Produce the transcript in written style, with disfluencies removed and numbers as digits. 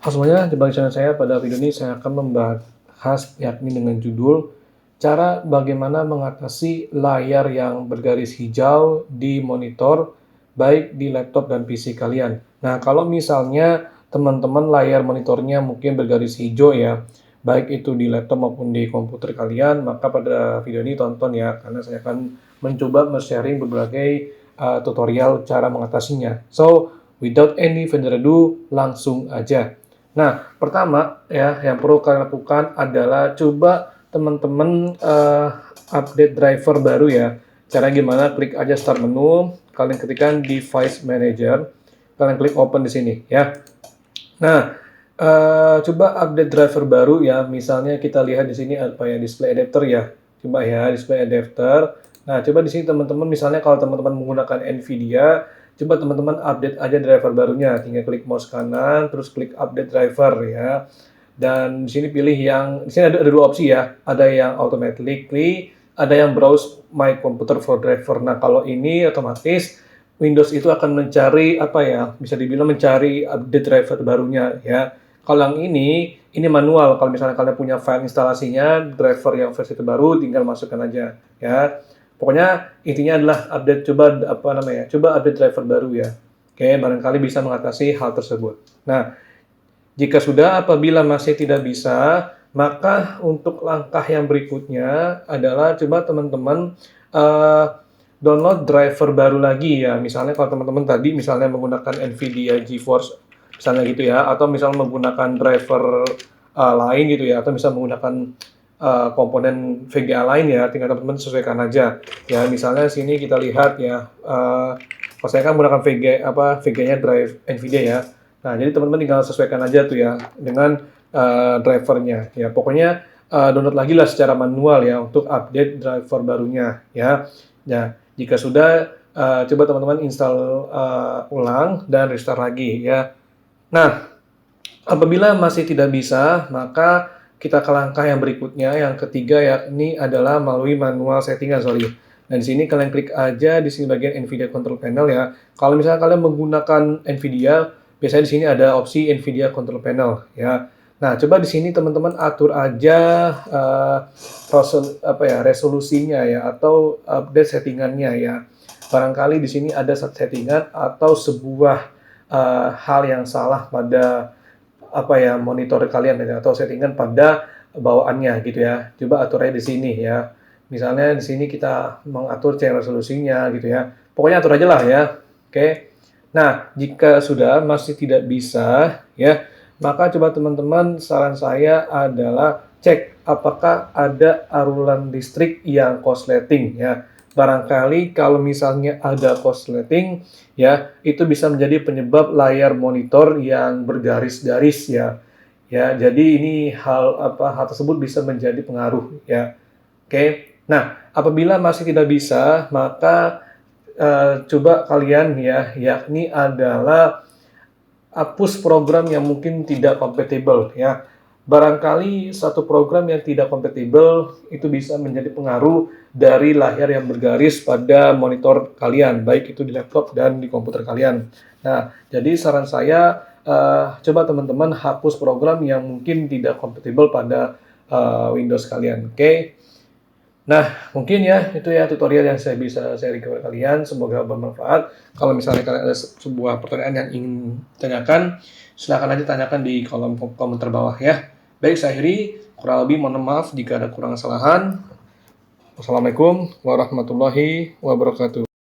Halo semuanya, jumpa di channel saya. Pada video ini saya akan membahas yakni dengan judul cara bagaimana mengatasi layar yang bergaris hijau di monitor baik di laptop dan PC kalian. Nah, kalau misalnya teman-teman layar monitornya mungkin bergaris hijau ya, baik itu di laptop maupun di komputer kalian, maka pada video ini tonton ya, karena saya akan mencoba sharing berbagai tutorial cara mengatasinya. So, without any further ado, langsung aja. Nah, pertama ya yang perlu kalian lakukan adalah coba teman-teman update driver baru ya. Cara gimana? Klik aja start menu, kalian ketikkan device manager, kalian klik open di sini ya. Nah, coba update driver baru ya. Misalnya kita lihat di sini apa ya, display adapter ya. Coba ya display adapter. Nah, coba di sini teman-teman misalnya kalau teman-teman menggunakan Nvidia, coba teman-teman update aja driver barunya. Tinggal klik mouse kanan, terus klik update driver ya. Dan di sini pilih yang di sini ada dua opsi ya. Ada yang automatically, ada yang browse my computer for driver. Nah, kalau ini otomatis Windows itu akan mencari apa ya? Bisa dibilang mencari update driver barunya ya. Kalau yang ini manual. Kalau misalnya kalian punya file instalasinya, driver yang versi terbaru tinggal masukkan aja ya. Pokoknya intinya adalah update coba update driver baru ya. Oke, barangkali bisa mengatasi hal tersebut. Nah, jika sudah apabila masih tidak bisa, maka untuk langkah yang berikutnya adalah coba teman-teman download driver baru lagi ya. Misalnya kalau teman-teman tadi misalnya menggunakan Nvidia GeForce misalnya gitu ya, atau misalnya menggunakan driver lain gitu ya, atau bisa menggunakan komponen VGA lain ya, tinggal teman-teman sesuaikan aja. Ya, misalnya sini kita lihat ya, kalau saya kan menggunakan VGA-nya drive Nvidia ya. Nah, jadi teman-teman tinggal sesuaikan aja tuh ya dengan drivernya. Ya, pokoknya download lagi lah secara manual ya untuk update driver barunya ya. Ya, jika sudah coba teman-teman install ulang dan restart lagi ya. Nah, apabila masih tidak bisa, maka kita ke langkah yang berikutnya, yang ketiga yakni adalah melalui manual settingan, sorry. Nah, di sini kalian klik aja di sini bagian Nvidia Control Panel ya. Kalau misalnya kalian menggunakan Nvidia, biasanya di sini ada opsi Nvidia Control Panel ya. Nah, coba di sini teman-teman atur aja resolusinya ya atau update settingannya ya. Barangkali di sini ada settingan atau sebuah hal yang salah pada monitor kalian ya, atau settingan pada bawaannya gitu ya. Coba atur aja di sini ya. Misalnya di sini kita mengatur channel resolusinya gitu ya. Pokoknya atur aja lah ya. Oke. Nah, jika sudah masih tidak bisa ya, maka coba teman-teman saran saya adalah cek apakah ada aliran listrik yang korsleting ya. Barangkali kalau misalnya ada korsleting ya, itu bisa menjadi penyebab layar monitor yang bergaris-garis ya. Ya, jadi ini hal tersebut bisa menjadi pengaruh ya. Oke. Nah, apabila masih tidak bisa, maka coba kalian ya, yakni adalah hapus program yang mungkin tidak kompatibel ya. Barangkali satu program yang tidak kompatibel itu bisa menjadi pengaruh dari layar yang bergaris pada monitor kalian, baik itu di laptop dan di komputer kalian. Nah, jadi saran saya coba teman-teman hapus program yang mungkin tidak kompatibel pada Windows kalian. Oke. Nah, mungkin ya itu ya tutorial yang saya bisa sharing kepada kalian. Semoga bermanfaat. Kalau misalnya kalian ada sebuah pertanyaan yang ingin tanyakan, silakan aja tanyakan di kolom komentar bawah ya. Baik, saya akhiri. Kurang lebih mohon maaf jika ada kurang kesalahan. Wassalamualaikum warahmatullahi wabarakatuh.